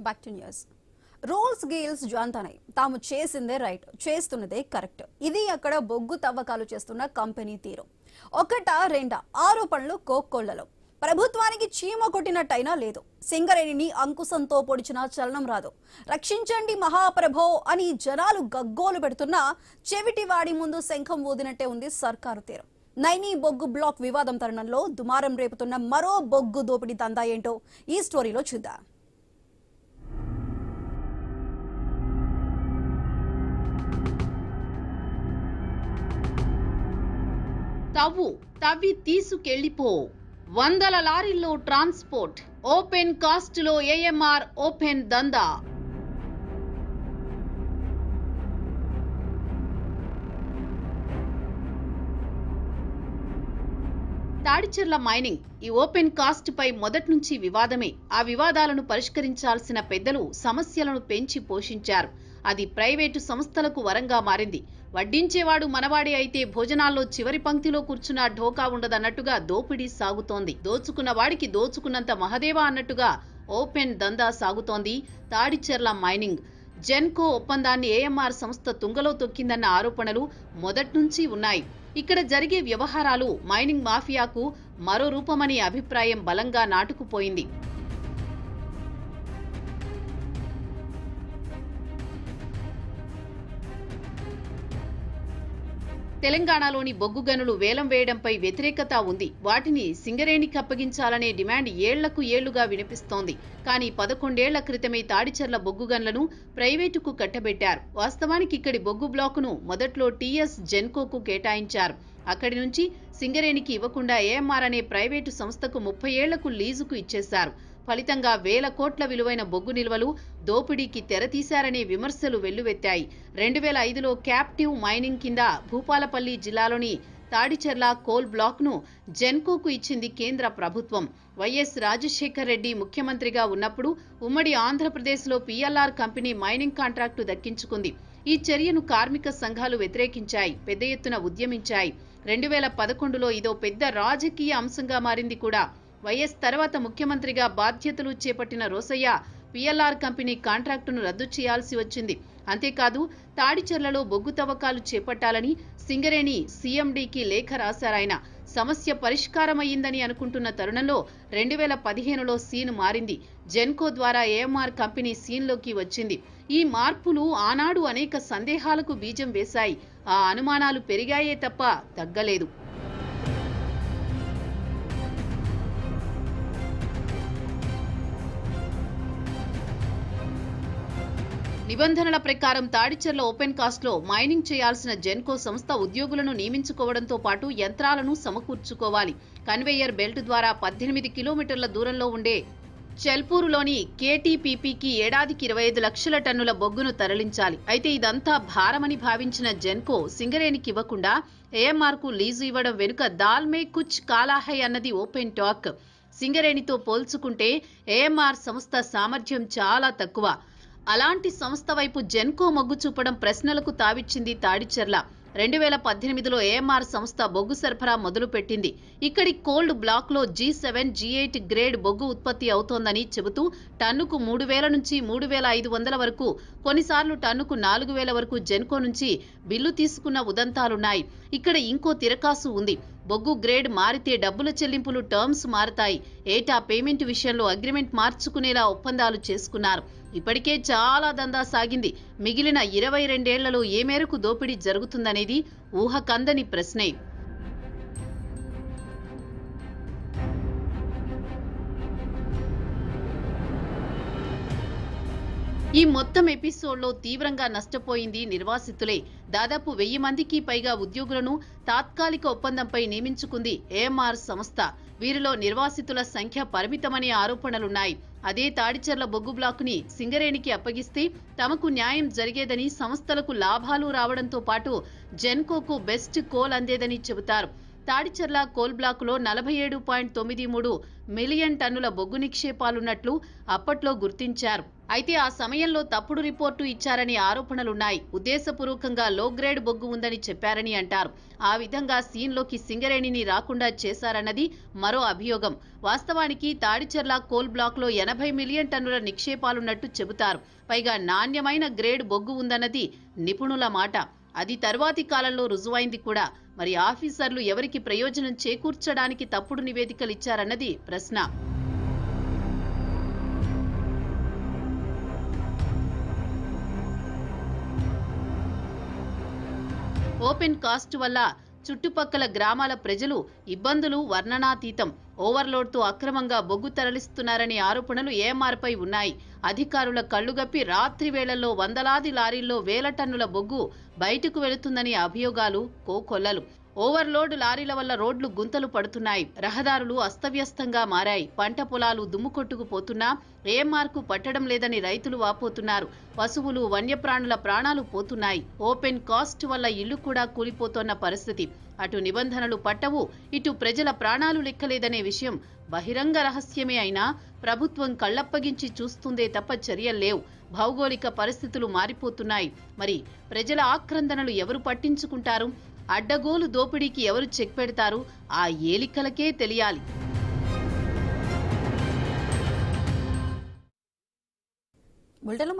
Back to news. Rules గీల్స్ జాంతనై తాము చేసిందే right, చేస్తున్నదే correct. ఇది అక్కడ బొగ్గు తవ్వకాలు చేస్తున్న కంపెనీ తీరు. ఒకటా రెండా ఆరోపణలు కోక్కోళ్లలో. ప్రభుత్వానికి చీమ కొట్టినట్టయినా లేదు. సింగరేణిని అంకుశంతో పొడిచిన చలనం రాదు. రక్షించండి మహాప్రభో అని జనాలు గగ్గోలు పెడుతున్నా చెవిటివాడి ముందు శంఖం ఊదినట్టే ఉంది సర్కారు తీరు. నైని బొగ్గు బ్లాక్ వివాదం తరుణంలో దుమారం రేపుతున్న మరో బొగ్గు దోపిడీ దందా ఏంటో ఈ స్టోరీలో చూద్దాం. తవ్వి తీసుకెళ్లిపో. వందల లారీల్లో ట్రాన్స్పోర్ట్. ఓపెన్ కాస్ట్ లో ఏఎంఆర్ ఓపెన్ దందా. తాడిచెర్ల మైనింగ్ ఈ ఓపెన్ కాస్ట్ పై మొదటి నుంచి వివాదమే. ఆ వివాదాలను పరిష్కరించాల్సిన పెద్దలు సమస్యలను పెంచి పోషించారు. అది ప్రైవేటు సంస్థలకు వరంగా మారింది. వడ్డించేవాడు మనవాడే అయితే భోజనాల్లో చివరి పంక్తిలో కూర్చున్న ఢోకా ఉండదన్నట్టుగా దోపిడీ సాగుతోంది. దోచుకున్న వాడికి దోచుకున్నంత మహదేవా అన్నట్టుగా ఓపెన్ దందా సాగుతోంది తాడిచెర్ల మైనింగ్. జెన్కో ఒప్పందాన్ని ఏఎంఆర్ సంస్థ తుంగలో తొక్కిందన్న ఆరోపణలు మొదటి నుంచి ఉన్నాయి. ఇక్కడ జరిగే వ్యవహారాలు మైనింగ్ మాఫియాకు మరో రూపమనే అభిప్రాయం బలంగా నాటుకుపోయింది. తెలంగాణలోని బొగ్గు గనులు వేలం వేయడంపై వ్యతిరేకత ఉంది. వాటిని సింగరేణికి అప్పగించాలనే డిమాండ్ ఏళ్లకు ఏళ్లుగా వినిపిస్తోంది. కానీ 11 ఏళ్ల క్రితమే తాడిచెర్ల బొగ్గు గనులను ప్రైవేటుకు కట్టబెట్టారు. వాస్తవానికి ఇక్కడి బొగ్గు బ్లాకును మొదట్లో టీఎస్ జెన్కోకు కేటాయించారు. అక్కడి నుంచి సింగరేణికి ఇవ్వకుండా ఏఎంఆర్ అనే ప్రైవేటు సంస్థకు 30 ఏళ్లకు లీజుకు ఇచ్చేశారు. ఫలితంగా వేల కోట్ల విలువైన బొగ్గు నిల్వలు దోపిడీకి తెరతీశారనే విమర్శలు వెల్లువెత్తాయి. 2005లో క్యాప్టివ్ మైనింగ్ కింద భూపాలపల్లి జిల్లాలోని తాడిచెర్ల కోల్ బ్లాక్ను జెన్కోకు ఇచ్చింది కేంద్ర ప్రభుత్వం. వైఎస్ రాజశేఖర్ రెడ్డి ముఖ్యమంత్రిగా ఉన్నప్పుడు ఉమ్మడి ఆంధ్రప్రదేశ్లో పిఎల్ఆర్ కంపెనీ మైనింగ్ కాంట్రాక్టు దక్కించుకుంది. ఈ చర్యను కార్మిక సంఘాలు వ్యతిరేకించాయి, పెద్ద ఎత్తున ఉద్యమించాయి. 2011లో ఇదో పెద్ద రాజకీయ అంశంగా మారింది కూడా. వైఎస్ తర్వాత ముఖ్యమంత్రిగా బాధ్యతలు చేపట్టిన రోసయ్య పిఎల్ఆర్ కంపెనీ కాంట్రాక్టును రద్దు చేయాల్సి వచ్చింది. అంతేకాదు తాడిచెర్లలో బొగ్గు తవ్వకాలు చేపట్టాలని సింగరేణి సీఎండీకి లేఖ రాశారాయన. సమస్య పరిష్కారమయ్యిందని అనుకుంటున్న తరుణంలో 2015లో సీన్ మారింది. జెన్కో ద్వారా ఏఎంఆర్ కంపెనీ సీన్లోకి వచ్చింది. ఈ మార్పులు ఆనాడు అనేక సందేహాలకు బీజం వేశాయి. ఆ అనుమానాలు పెరిగాయే తప్ప తగ్గలేదు. నిబంధనల ప్రకారం తాడిచెర్ల ఓపెన్ కాస్ట్ లో మైనింగ్ చేయాల్సిన జెన్కో సంస్థ ఉద్యోగులను నియమించుకోవడంతో పాటు యంత్రాలను సమకూర్చుకోవాలి. కన్వేయర్ బెల్ట్ ద్వారా 18 కిలోమీటర్ల దూరంలో ఉండే చెల్పూరులోని కేటీపీపీకి ఏడాదికి 25 లక్షల టన్నుల బొగ్గును తరలించాలి. అయితే ఇదంతా భారమని భావించిన జెన్కో సింగరేణికి ఇవ్వకుండా ఏఎంఆర్ కు లీజు ఇవ్వడం వెనుక దాల్మే కుచ్ కాలాహై అన్నది ఓపెన్ టాక్. సింగరేణితో పోల్చుకుంటే ఏఎంఆర్ సంస్థ సామర్థ్యం చాలా తక్కువ. అలాంటి సంస్థ వైపు జెన్కో మొగ్గు చూపడం ప్రశ్నలకు తావిచ్చింది తాడిచెర్ల. 2018లో ఏఎంఆర్ సంస్థ బొగ్గు సరఫరా మొదలుపెట్టింది. ఇక్కడి కోల్డ్ బ్లాక్ లో G7, G8 గ్రేడ్ బొగ్గు ఉత్పత్తి అవుతోందని చెబుతూ టన్నుకు 3000 నుంచి 3500 వరకు, కొన్నిసార్లు టన్నుకు 4000 వరకు జెన్కో నుంచి బిల్లు తీసుకున్న ఉదంతాలున్నాయి. ఇక్కడ ఇంకో తిరకాసు ఉంది. బొగ్గు గ్రేడ్ మారితే డబ్బుల చెల్లింపులు టర్మ్స్ మారతాయి. ఏటా పేమెంట్ విషయంలో అగ్రిమెంట్ మార్చుకునేలా ఒప్పందాలు చేసుకున్నారు. ఇప్పటికే చాలా దందా సాగింది. మిగిలిన 22 ఏళ్లలో ఏ మేరకు దోపిడీ జరుగుతుందనేది ఊహకందని ప్రశ్నే. ఈ మొత్తం ఎపిసోడ్లో తీవ్రంగా నష్టపోయింది నిర్వాసితులే. దాదాపు 1000 మందికి పైగా ఉద్యోగులను తాత్కాలిక ఒప్పందంపై నియమించుకుంది ఏఎంఆర్ సంస్థ. వీరిలో నిర్వాసితుల సంఖ్య పరిమితమనే ఆరోపణలున్నాయి. అదే తాడిచెర్ల బొగ్గు బ్లాకుని సింగరేణికి అప్పగిస్తే తమకు న్యాయం జరిగేదని, సంస్థలకు లాభాలు రావడంతో పాటు జెన్కోకు బెస్ట్ కోల్ అందేదని చెబుతారు. తాడిచర్ల కోల్ బ్లాకులో 47.93 మిలియన్ టన్నుల బొగ్గు నిక్షేపాలున్నట్లు అప్పట్లో గుర్తించారు. అయితే ఆ సమయంలో తప్పుడు రిపోర్టు ఇచ్చారని ఆరోపణలున్నాయి. ఉద్దేశపూర్వకంగా లో గ్రేడ్ బొగ్గు ఉందని చెప్పారని అంటారు. ఆ విధంగా సీన్లోకి సింగరేణిని రాకుండా చేశారన్నది మరో అభియోగం. వాస్తవానికి తాడిచర్ల కోల్ బ్లాక్లో 80 మిలియన్ టన్నుల నిక్షేపాలున్నట్టు చెబుతారు. పైగా నాణ్యమైన గ్రేడ్ బొగ్గు ఉందన్నది నిపుణుల మాట. అది తర్వాతి కాలంలో రుజువైంది కూడా. మరి ఆఫీసర్లు ఎవరికి ప్రయోజనం చేకూర్చడానికి తప్పుడు నివేదికలు ఇచ్చారన్నది ప్రశ్న. ఓపెన్ కాస్ట్ వల్ల చుట్టుపక్కల గ్రామాల ప్రజలు ఇబ్బందులు వర్ణనాతీతం. ఓవర్లోడ్తో అక్రమంగా బొగ్గు తరలిస్తున్నారనే ఆరోపణలు ఏఎంఆర్పై ఉన్నాయి. అధికారుల కళ్లుగప్పి రాత్రి వేళల్లో వందలాది లారీల్లో వేల టన్నుల బొగ్గు బయటకు వెళుతుందనే అభియోగాలు కోకొల్లలు. ఓవర్లోడ్ లారీల వల్ల రోడ్లు గుంతలు పడుతున్నాయి. రహదారులు అస్తవ్యస్తంగా మారాయి. పంట పొలాలు దుమ్ము కొట్టుకుపోతున్నా ఏఎంఆర్కు పట్టడం లేదని రైతులు వాపోతున్నారు. పశువులు వన్యప్రాణుల ప్రాణాలు పోతున్నాయి. ఓపెన్ కాస్ట్ వల్ల ఇళ్లు కూడా కూలిపోతోన్న పరిస్థితి. అటు నిబంధనలు పట్టవు, ఇటు ప్రజల ప్రాణాలు లెక్కలేదనే విషయం బహిరంగ రహస్యమే అయినా ప్రభుత్వం కళ్లప్పగించి చూస్తుందే తప్ప చర్యల్లేవు. భౌగోళిక పరిస్థితులు మారిపోతున్నాయి. మరి ప్రజల ఆక్రందనలు ఎవరు పట్టించుకుంటారు? అడ్డగోలు దోపిడీకి ఎవరు చెక్ పెడతారు? ఆ ఏలికలకే తెలియాలి. బులెటిన్లో